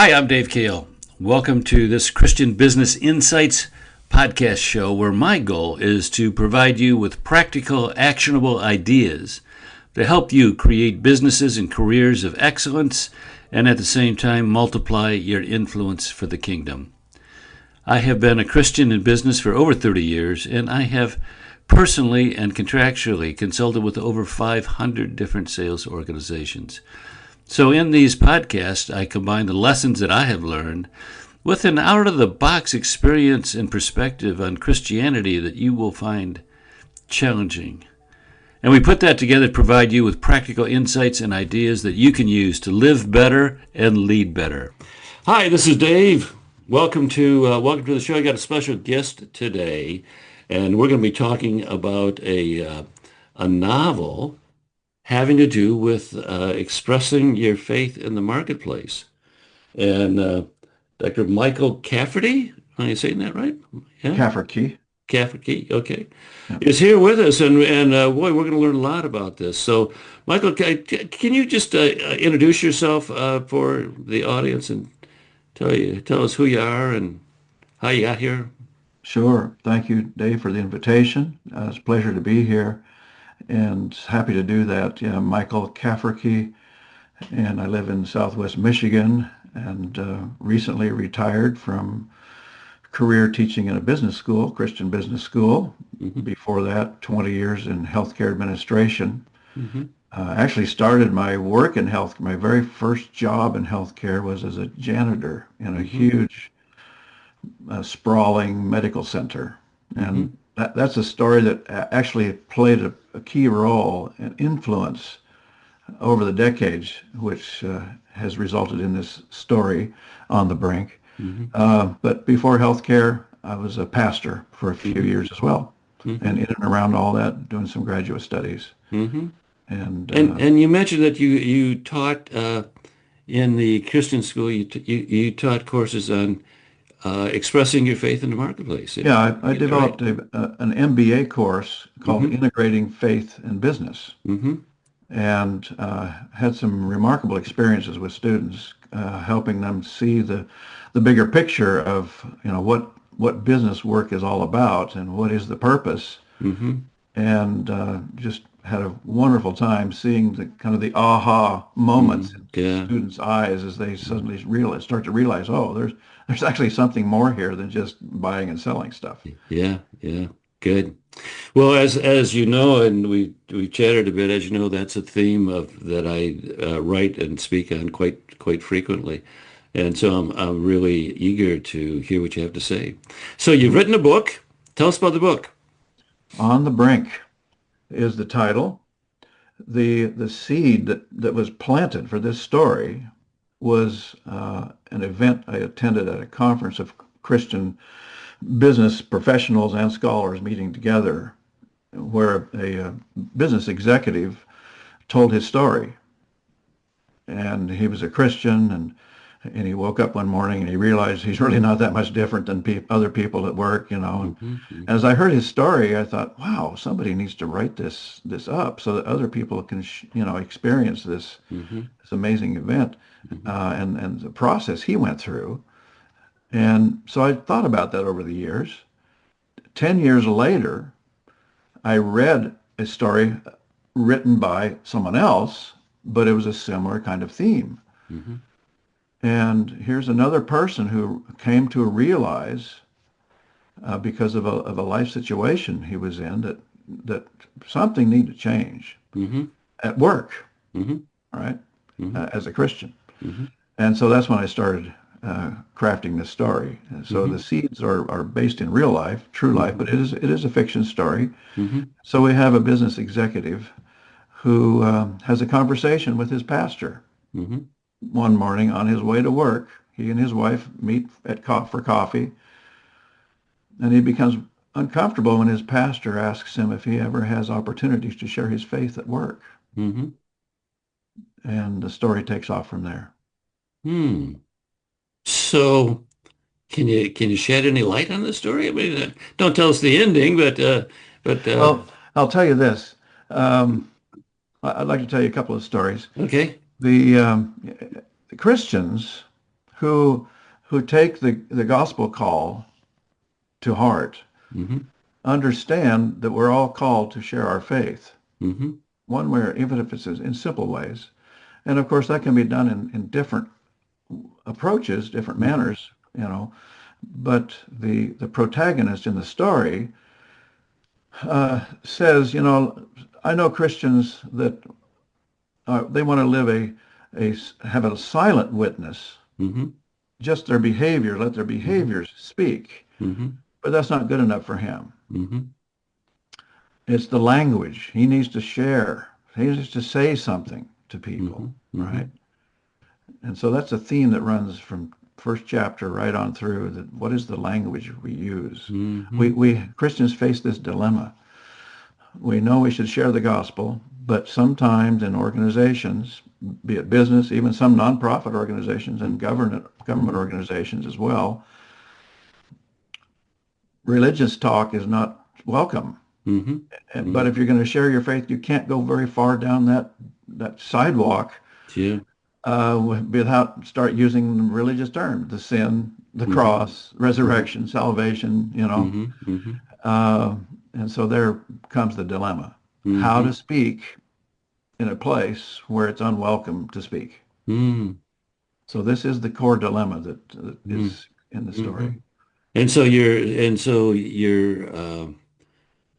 Hi, I'm Dave Kahle. Welcome to this Christian Business Insights podcast show where my goal is to provide you with practical, actionable ideas to help you create businesses and careers of excellence and at the same time multiply your influence for the kingdom. I have been a Christian in business for over 30 years, and I have personally and contractually consulted with over 500 different sales organizations. So in these podcasts, I combine the lessons that I have learned with an out-of-the-box experience and perspective on Christianity that you will find challenging. And we put that together to provide you with practical insights and ideas that you can use to live better and lead better. Hi, this is Dave. Welcome to the show. I got a special guest today, and we're going to be talking about a novel having to do with expressing your faith in the marketplace. And Dr. Michael Cafferty, am I saying that right? Yeah? Cafferky. Cafferky, okay. Yeah. Is here with us, and boy, we're going to learn a lot about this. So, Michael, can you just introduce yourself for the audience and tell us who you are and how you got here? Sure. Thank you, Dave, for the invitation. It's a pleasure to be here. And happy to do that. Yeah, Michael Cafferky, and I live in Southwest Michigan, and recently retired from career teaching in a business school, Christian business school. Mm-hmm. Before that, 20 years in healthcare administration. Mm-hmm. Actually started my work in health. My very first job in healthcare was as a janitor in a huge, sprawling medical center, and that's a story that actually played a key role and influence over the decades, which has resulted in this story on the Brink. Mm-hmm. But before healthcare, I was a pastor for a few years as well, and in and around all that, doing some graduate studies. Mm-hmm. And you mentioned that you taught in the Christian school. You taught courses on expressing your faith in the marketplace. Yeah, I developed an MBA course called Integrating Faith in Business, and had some remarkable experiences with students, helping them see the bigger picture of what business work is all about and what is the purpose, and just had a wonderful time seeing the kind of the aha moments in students' eyes as they suddenly start to realize, oh, there's actually something more here than just buying and selling stuff. Yeah, good. Well, as you know, and we chatted a bit, as you know, that's a theme that I write and speak on quite frequently, and so I'm really eager to hear what you have to say. So you've written a book. Tell us about the book. On the Brink is the title. The seed that was planted for this story was an event I attended at a conference of Christian business professionals and scholars meeting together, where a business executive told his story. And he was a Christian, and he woke up one morning and he realized he's really not that much different than other people at work, And as I heard his story, I thought, wow, somebody needs to write this up so that other people can, experience this amazing event and the process he went through. And so I thought about that over the years. 10 years later, I read a story written by someone else, but it was a similar kind of theme. And here's another person who came to realize, because of a life situation he was in, that something needed to change at work, right, as a Christian. And so that's when I started crafting this story. And so the seeds are based in real life, true life, but it is a fiction story. So we have a business executive who has a conversation with his pastor. One morning on his way to work. He and his wife meet for coffee, and he becomes uncomfortable when his pastor asks him if he ever has opportunities to share his faith at work. And the story takes off from there. So can you shed any light on the story? I mean, don't tell us the ending, but well, I'll tell you this. I'd like to tell you a couple of stories. Okay. The Christians who take the gospel call to heart Mm-hmm. understand that we're all called to share our faith, Mm-hmm. one way, even if it's in simple ways. And of course, that can be done in different approaches, different Mm-hmm. manners, you know. But the protagonist in the story says, you know, I know Christians that they want to live have a silent witness, Mm-hmm. just their behavior, let their behaviors speak. Mm-hmm. But that's not good enough for him. Mm-hmm. It's the language. He needs to share. He needs to say something to Mm-hmm. people, Mm-hmm. right? And so that's a theme that runs from first chapter right on through. That what is the language we use? Mm-hmm. We Christians face this dilemma. We know we should share the gospel, but sometimes in organizations, be it business, even some nonprofit organizations and government organizations as well, religious talk is not welcome. Mm-hmm. But Mm-hmm. if you're going to share your faith, you can't go very far down that sidewalk Yeah. without start using religious terms, the sin, the Mm-hmm. cross, resurrection, salvation, you know. Mm-hmm. Mm-hmm. Uh, and so there comes the dilemma, how Mm-hmm. to speak in a place where it's unwelcome to speak. Mm-hmm. So this is the core dilemma that is in the Mm-hmm. story. And so you're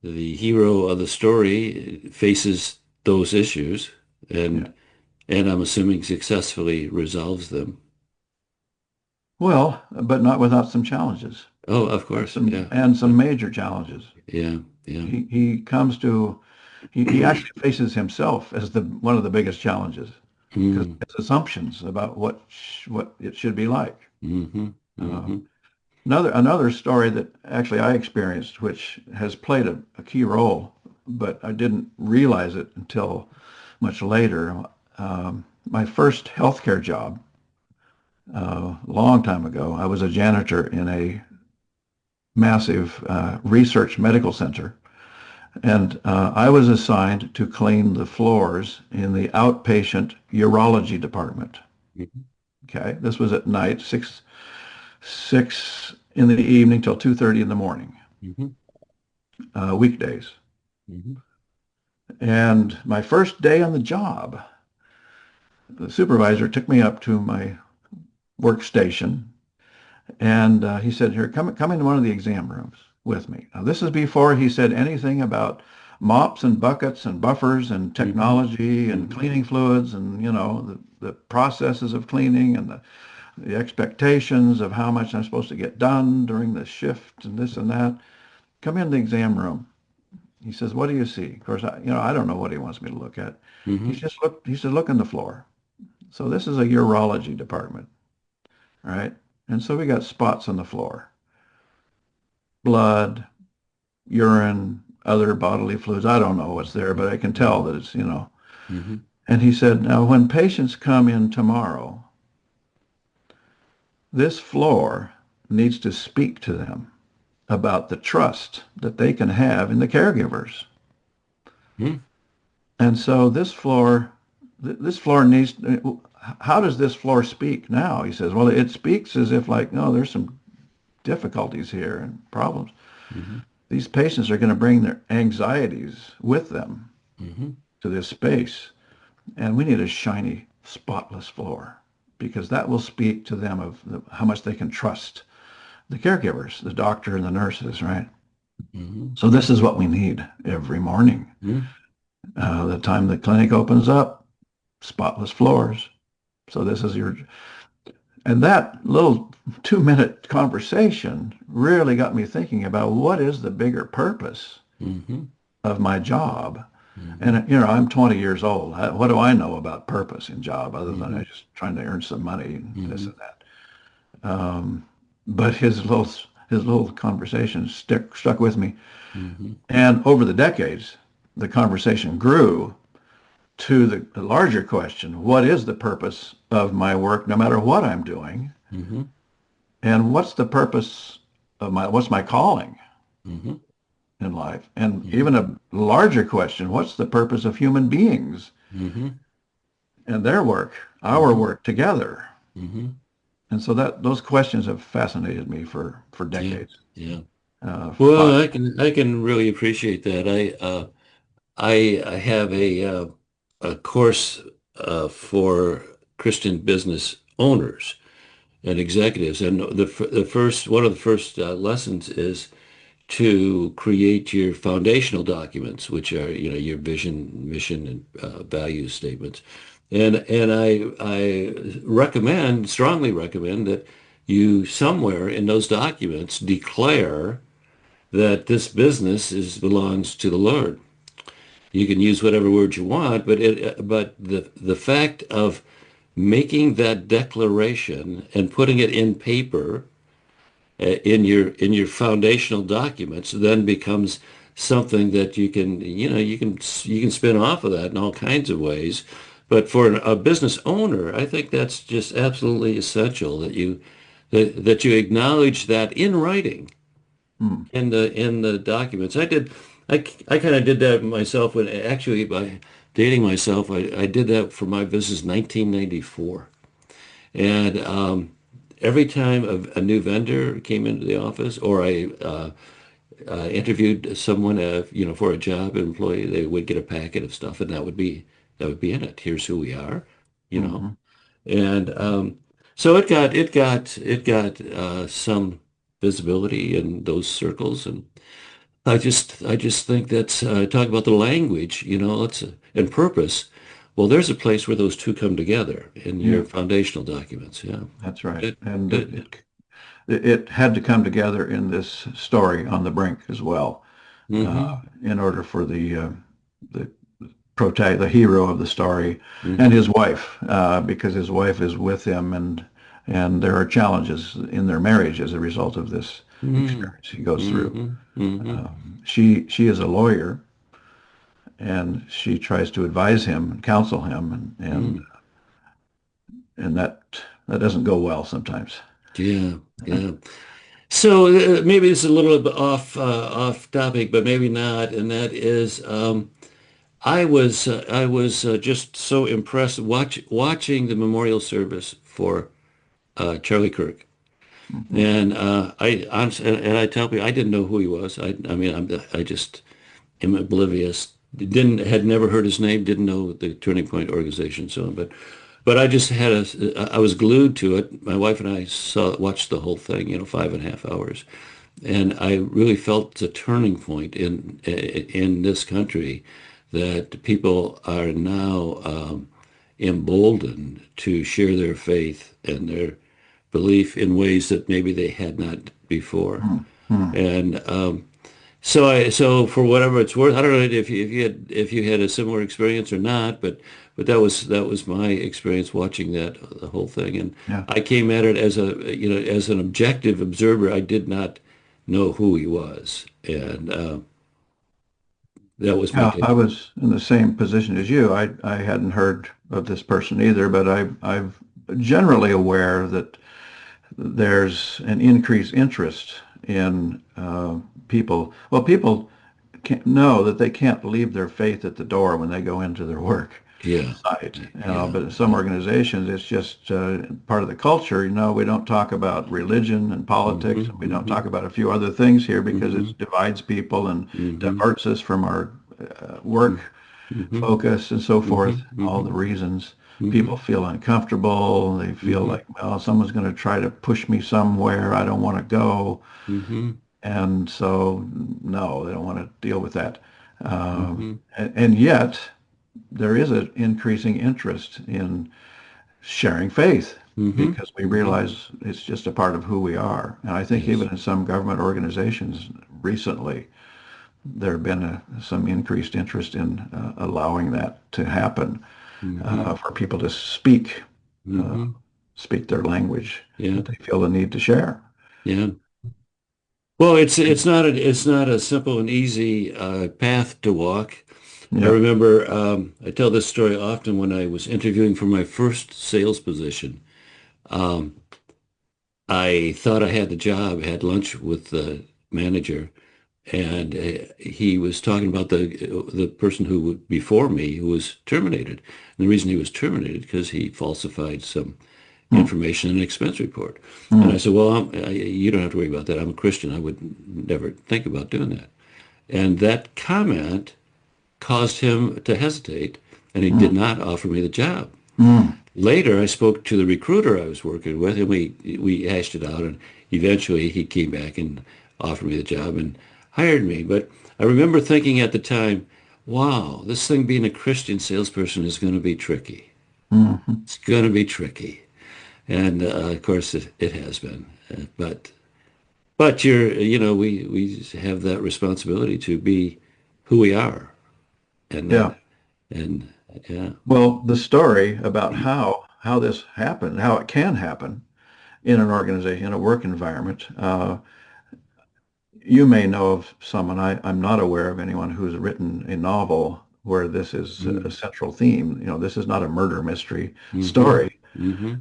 the hero of the story faces those issues Yeah. and I'm assuming successfully resolves them. Well, but not without some challenges, Oh, of course. Yeah. some major challenges. Yeah. Yeah. He comes to he actually faces himself as the one of the biggest challenges because Mm. his assumptions about what it should be like. Mm-hmm. Uh, Mm-hmm. another story that actually I experienced, which has played a key role, but I didn't realize it until much later. My first healthcare job, a long time ago, I was a janitor in a massive research medical center. And I was assigned to clean the floors in the outpatient urology department. Mm-hmm. Okay, this was at night, six in the evening till 2:30 in the morning, Mm-hmm. weekdays. Mm-hmm. And my first day on the job, the supervisor took me up to my workstation, and he said, "Here, come into one of the exam rooms with me." Now, this is before he said anything about mops and buckets and buffers and Mm-hmm. technology and Mm-hmm. cleaning fluids and, you know, the processes of cleaning and the expectations of how much I'm supposed to get done during the shift and this and that. Come in the exam room. He says, "What do you see?" Of course, I don't know what he wants me to look at. Mm-hmm. He said, "Look on the floor." So this is a urology department, right? And so we got spots on the floor, blood, urine, other bodily fluids. I don't know what's there, but I can tell that it's, you know. Mm-hmm. And he said, "Now, when patients come in tomorrow, this floor needs to speak to them about the trust that they can have in the caregivers." Mm-hmm. And so this floor needs, how does this floor speak now? He says, "Well, it speaks as if like, no, there's some difficulties here and problems. Mm-hmm. These patients are going to bring their anxieties with them Mm-hmm. to this space. And we need a shiny, spotless floor because that will speak to them of how much they can trust the caregivers, the doctor and the nurses, right? Mm-hmm. So this is what we need every morning. The time the clinic opens up, spotless floors. So this is and that little 2-minute conversation really got me thinking about what is the bigger purpose Mm-hmm. of my job. Mm-hmm. And, you know, I'm 20 years old. What do I know about purpose in job other than Mm-hmm. I just trying to earn some money and this Mm-hmm. and that? But his little conversation stuck with me. Mm-hmm. And over the decades, the conversation grew to the larger question: what is the purpose of my work, no matter what I'm doing, Mm-hmm. and what's the purpose of what's my calling Mm-hmm. in life? And Mm-hmm. even a larger question: what's the purpose of human beings Mm-hmm. and their work, our Mm-hmm. work together? Mm-hmm. And so that those questions have fascinated me for Yeah, decades. yeah. Five. Well, I can really appreciate that. I have a course for Christian business owners and executives, and the first one of the first lessons is to create your foundational documents, which are, your vision, mission, and value statements. And I strongly recommend that you somewhere in those documents declare that this business belongs to the Lord. You can use whatever words you want, but the fact of making that declaration and putting it in paper in your foundational documents then becomes something that you can spin off of that in all kinds of ways. But for a business owner, I think that's just absolutely essential that you acknowledge that in writing Hmm. in the documents. I kind of did that myself when actually by dating myself, I did that for my business 1994. And every time a new vendor came into the office or I interviewed someone, for a job employee, they would get a packet of stuff, and that would be in it. Here's who we are, you know. Hmm. And so it got some visibility in those circles, and I just think that's talk about the language, and purpose. Well, there's a place where those two come together in your Yeah, foundational documents. Yeah. that's right. Good. And Good. it had to come together in this story on the brink as well, Mm-hmm. in order for the the hero of the story, and Mm-hmm. his wife, because his wife is with him, and there are challenges in their marriage as a result of this Mm-hmm. experience he goes through. Mm-hmm. Mm-hmm. She is a lawyer, and she tries to advise him and counsel him, and that doesn't go well sometimes. Yeah. Yeah. So maybe it's a little bit off topic, but maybe not. And that is, I was just so impressed watching the memorial service for Charlie Kirk. Mhm. And and I tell people I didn't know who he was. I mean I just am oblivious. Didn't had never heard his name. Didn't know the Turning Point organization. So, but I just I was glued to it. My wife and I watched the whole thing. 5.5 hours, and I really felt the turning point in this country that people are now emboldened to share their faith and their belief in ways that maybe they had not before. Mhm. And so for whatever it's worth, I don't know if you had a similar experience or not, but that was my experience watching the whole thing, and Yeah. I came at it as an objective observer. I did not know who he was, and that was my Yeah, I take. was in the same position as you. I hadn't heard of this person either, but I'm generally aware that there's an increased interest in people. Well, people can't know that they can't leave their faith at the door when they go into their work Yeah, site. yeah, But in some organizations, it's just part of the culture. We don't talk about religion and politics, hmm and we don't hmm talk about a few other things here because hmm it divides people and hmm diverts us from our work hmm focus and so hmm forth. All hmm the reasons hmm people feel uncomfortable. They feel hmm like, well, someone's going to try to push me somewhere I don't want to go. hmm And so, no, they don't want to deal with that. hmm And yet, there is an increasing interest in sharing faith hmm because we hmm realize it's just a part of who we are. And I think Yes. even in some government organizations recently, there have been some increased interest in allowing that to happen, hmm for people to uh, hmm speak their language Yeah. that they feel the need to share. Yeah. Well, it's not a simple and easy path to walk. I Yeah. remember I tell this story often when I was interviewing for my first sales position. Um, I thought I had the job, had lunch with the manager, and he was talking about the person before me who was terminated. And the reason he was terminated because he falsified some Mm. information in an expense report. And I Mm. said, well, you don't have to worry about that. I'm a Christian. I would never think about doing that. And that comment caused him to hesitate, and he did Mm. not offer me the job. Mm. Later, I spoke to the recruiter I was working with, and we hashed it out, and eventually he came back and offered me the job and hired me. But I remember thinking at the time, wow, this thing being a Christian salesperson is going to be tricky. Mm. It's going to be tricky. And of course, it has been. But we have that responsibility to be who we are, and Yeah. and yeah. Well, the story about how this happened, how it can happen in an organization, in a work environment. You may know of someone, I'm not aware of anyone who's written a novel where this is a Mm. central theme. This is not a murder mystery Mm-hmm. story. Mm-hmm.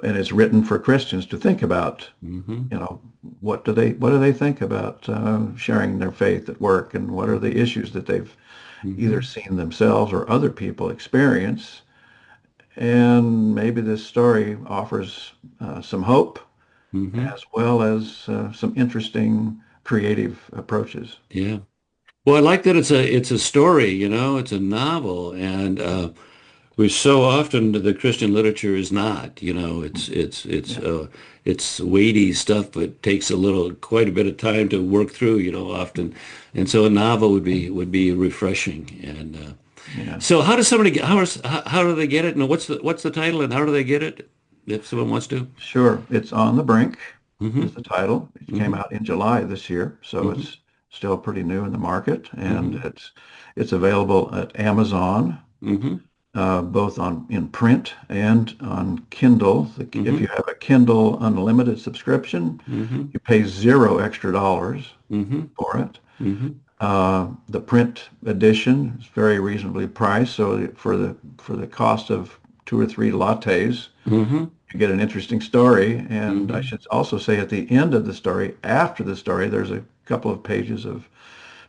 And it's written for Christians to think about, Mm-hmm. you know, what do they think about sharing their faith at work, and what are the issues that they've either Mm-hmm. seen themselves or other people experience. And maybe this story offers some hope Mm-hmm. as well as some interesting creative approaches. Yeah. Well, I like that it's a story, it's a novel, and which so often the Christian literature is not. Yeah. It's weighty stuff, but takes quite a bit of time to work through, often, and so a novel would be refreshing. And Yeah. so, how does somebody get, how do they get it, and what's the title, and how do they get it if someone wants to? Sure. It's On the Brink Mm-hmm. is the title. It came Mm-hmm. out in July this year, so Mm-hmm. it's still pretty new in the market, and Mm-hmm. it's available at Amazon, Mm-hmm. both in print and on Kindle. If Mm-hmm. you have a Kindle Unlimited subscription, Mm-hmm. you pay $0 extra Mm-hmm. for it. Mm-hmm. The print edition is very reasonably priced, so for the cost of two or three lattes, Mm-hmm. you get an interesting story. And I Mm-hmm. should also say at the end of the story, after the story, there's a couple of pages of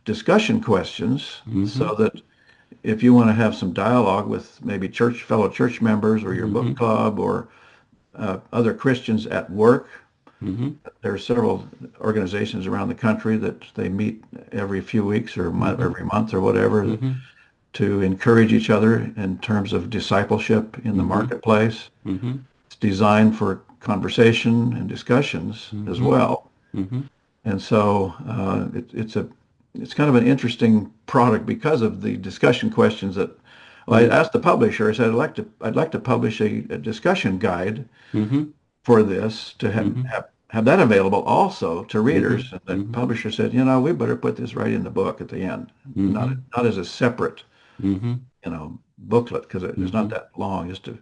discussion questions, Mm-hmm. so that if you want to have some dialogue with maybe fellow church members or your book Mm-hmm. club or other Christians at work. Mm-hmm. There are several organizations around the country that they meet every few weeks or Mm-hmm. every month or whatever Mm-hmm. to encourage each other in terms of discipleship in the Mm-hmm. marketplace. Mm-hmm. It's designed for conversation and discussions as Mm-hmm. well. Mm-hmm. And so it's kind of an interesting product because of the discussion questions that. Well, I asked the publisher. I said I'd like to publish a discussion guide Mm-hmm. for this to Mm-hmm. have that available also to Mm-hmm. readers. And the Mm-hmm. publisher said, we better put this right in the book at the end, not Mm-hmm. not as a separate, Mm-hmm. booklet, because it's not Mm-hmm. that long, just a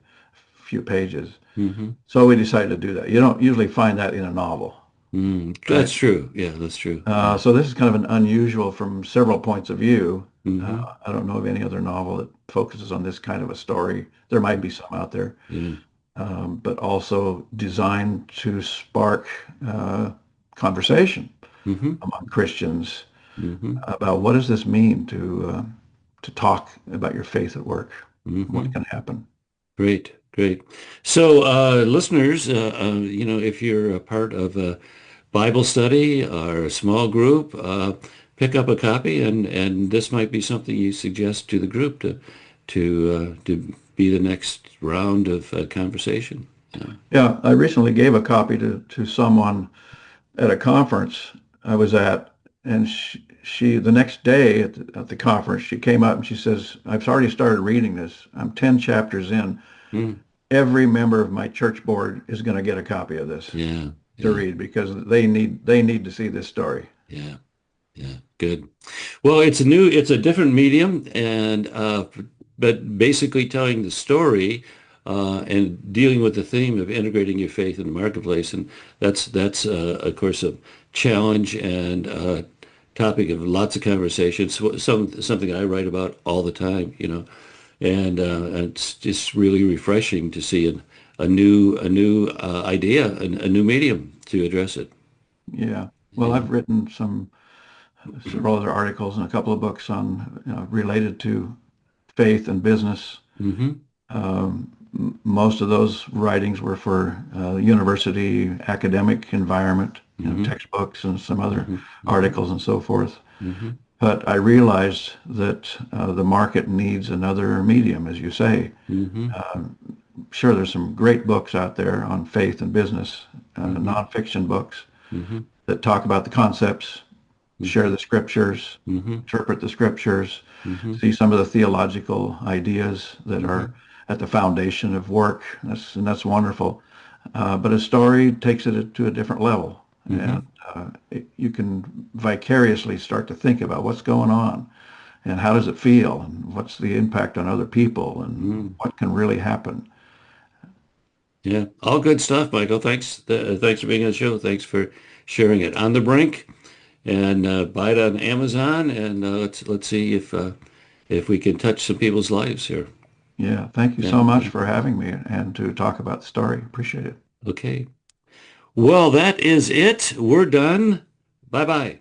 few pages. Mm-hmm. So we decided to do that. You don't usually find that in a novel, Mm. right? That's true. Yeah, that's true. So this is kind of an unusual from several points of view. Mm-hmm. I don't know of any other novel that focuses on this kind of a story. There might be some out there, Yeah. but also designed to spark conversation Mm-hmm. among Christians Mm-hmm. about what does this mean to talk about your faith at work, Mm-hmm. what can happen. Great, great. So, listeners, if you're a part of a Bible study or a small group, pick up a copy, and this might be something you suggest to the group to be the next round of conversation. Yeah, I recently gave a copy to someone at a conference I was at, and she the next day at the conference, she came up and she says, I've already started reading this. I'm 10 chapters in. Mm. Every member of my church board is going to get a copy of this Yeah, to yeah, read because they need to see this story. yeah, yeah. Good. Well, it's a different medium, and but basically telling the story and dealing with the theme of integrating your faith in the marketplace, and that's of course a challenge and topic of lots of conversations. Something I write about all the time, and it's just really refreshing to see a new idea, a new medium to address it. Yeah. Well, Yeah. I've written several other articles and a couple of books on related to faith and business. Mm-hmm. most of those writings were for university academic environment, textbooks and some other articles and so forth. But I realized that the market needs another medium, as you say. Sure, there's some great books out there on faith and business, nonfiction books that talk about the concepts, share the scriptures, interpret the scriptures, see some of the theological ideas that are at the foundation of work. That's wonderful. But a story takes it to a different level. And you can vicariously start to think about what's going on and how does it feel and what's the impact on other people and what can really happen. Yeah, all good stuff, Michael. Thanks for being on the show. Thanks for sharing it. On the Brink, and buy it on Amazon, and let's see if we can touch some people's lives here. Yeah, thank you Yeah. so much for having me and to talk about the story. Appreciate it. Okay. Well, that is it. We're done. Bye-bye.